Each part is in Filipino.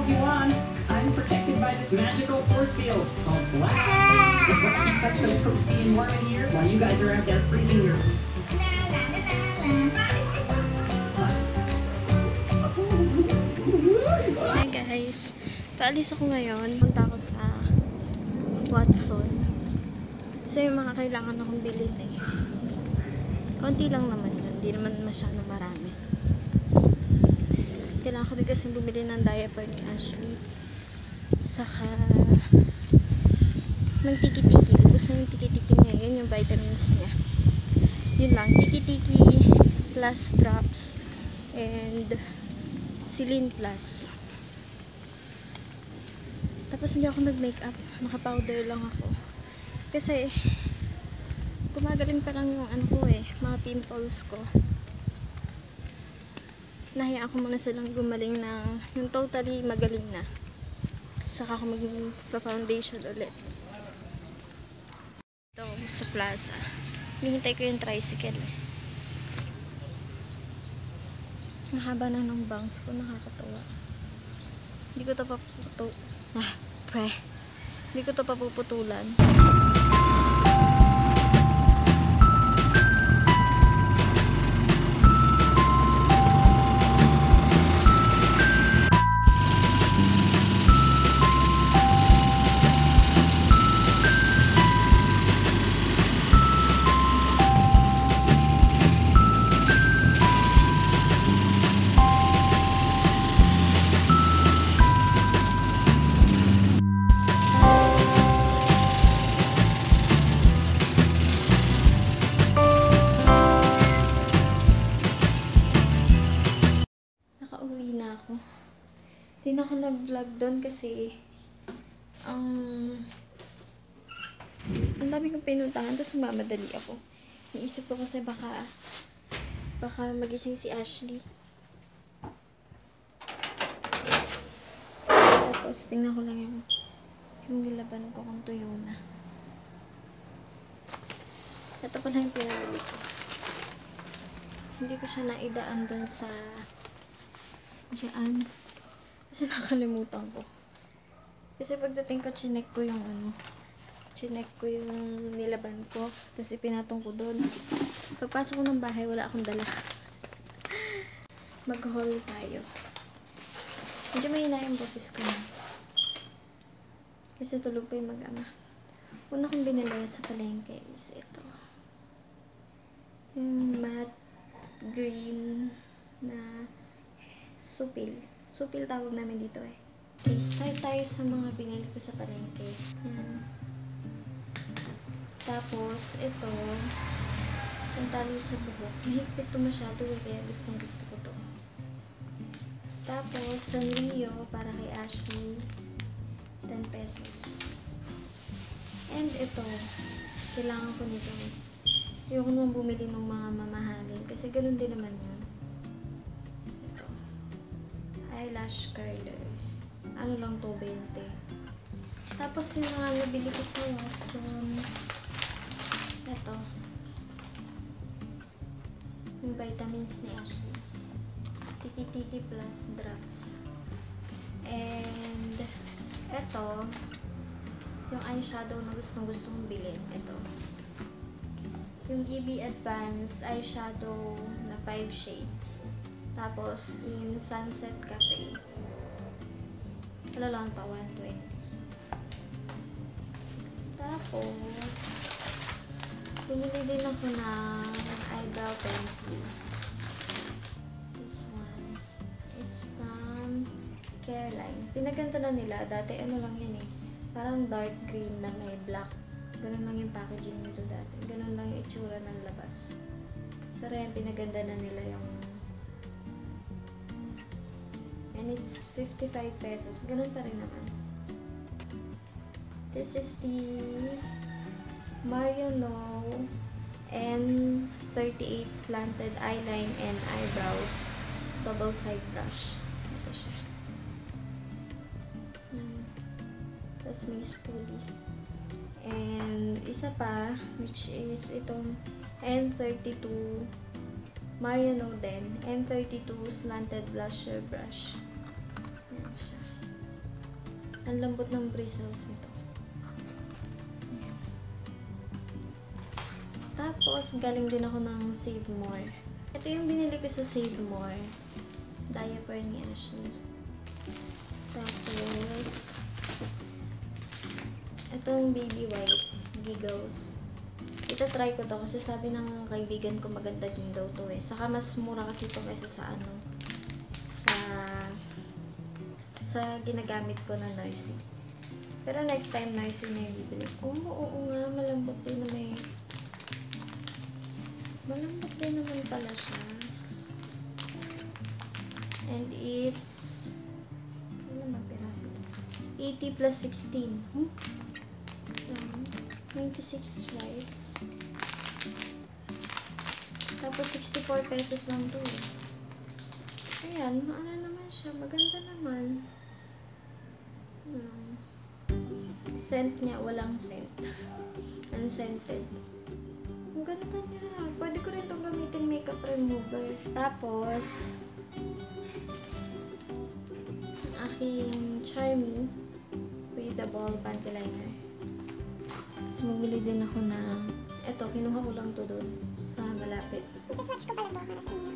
else you want. I'm protected by this magical force field called Black. It's what keeps us so toasty and warm in here while you guys are out there freezing your... Hi guys, paalis ako ngayon. Punta ako sa Watson. Kasi yung mga kailangan akong bilhin eh. Konti lang naman yun. Hindi naman masyadong marami. Kailangan ko rin kasi bumili ng diaper ni Ashley. Saka ng tiki-tiki. Ubus na yung tiki-tiki niya. Yun yung vitamins niya. Yun lang. Tiki-tiki plus drops and Celine plus. Tapos hindi ako nag-makeup. Naka-powder lang ako. Kasi gumagaling pa lang yung ano ko eh. Mga pimples ko. Nahiyaan ko muna silang gumaling ng yung totally magaling na. Saka ako mag-foundation ulit. Ito sa plaza. Hinihintay ko yung tricycle eh. Ang haba na ng bangs ko, nakakatawa. Hindi ko to Hindi ko to papuputulan. Hindi na ako nag-vlog doon kasi ang dami kong pinuntahan tapos mamadali ako. Naisip ko kasi baka magising si Ashley. Tapos tingnan ko lang yung nilaban ko kung tuyo na. Ito pala yung pinabili ko. Hindi ko siya naidaan doon sa diyan. Kasi nakalimutan ko. Kasi pagdating ko, chinek ko yung nilaban ko. Tapos ipinatong ko doon. Pagpasok ko ng bahay, wala akong dala. Mag-haul tayo. Medyo mahina yung boses ko na. Kasi tulog pa yung mag-ama. Una kong binili sa palengke is ito. Yung matte green na supil. Supil tawag namin dito eh. Okay, start tayo sa mga binili ko sa palengke. Yan. Tapos, ito, yung tali sa buhok. Mahigpit to masyado eh, kaya gusto ko to. Tapos, Sanrio para kay Ashley, 10 pesos. And ito, kailangan ko nito. Ayoko nung bumili ng mga mamahalin kasi ganun din naman yun. Eyelash curler. Ano lang to, 20. Tapos yung mga nabili ko sa Watson. Ito. Yung vitamins ni Ashley. Tiki-tiki plus drops. And ito. Yung eyeshadow na gustong bilhin. Ito. Yung EB Advanced eyeshadow na 5 shades. Tapos, in Sunset Cafe. Wala lang ito, 120. Tapos, bumili din ako ng eyebrow pencil. This one. It's from Careline. Pinaganda na nila. Dati ano lang yan eh. Parang dark green na may black. Ganun lang yung packaging nito dati. Ganun lang yung itsura ng labas. Pero yan, pinaganda na nila yung and it's 55 pesos. Ganun pa rin naman. This is the Marionno N38 Slanted Eyeline and Eyebrows Double Side Brush. Ito siya. Tapos may spoolie. And isa pa, which is itong N32 Marionno din. N32 Slanted Blusher Brush. Ayan siya. Ang lambot ng bristles nito. Ayan. Tapos, galing din ako ng Save More. Ito yung binili ko sa Save More. Diaper ni Ashley. Tapos, itong baby wipes, Giggles. Ita-try ko to kasi sabi ng kaibigan ko maganda din daw to eh. Saka mas mura kasi ito kaysa sa ano, sa ginagamit ko na Nursey. Pero next time Nursey na yung bibili ko. Oo nga, malambot din naman. Malambot din naman pala siya. And it's 80 plus 16. 96 wipes. Tapos 64 pesos lang to eh. Ayan, ano naman siya. Maganda naman. Scent niya, walang scent. Unscented. Ang ganda niya. Pwede ko rin itong gamitin makeup remover. Tapos, aking Charmy with the ball panty liner. Tapos magbili din ako ng eto, kinuha ko lang to doon sa malapit. Isa-swatch ko pala to para sa inyo.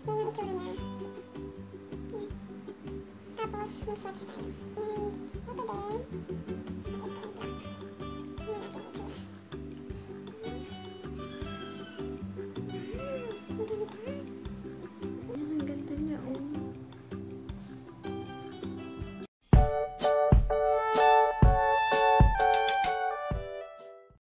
Yan yung itsura niya. Yan. Tapos, mag-swatch tayo. And, ito din.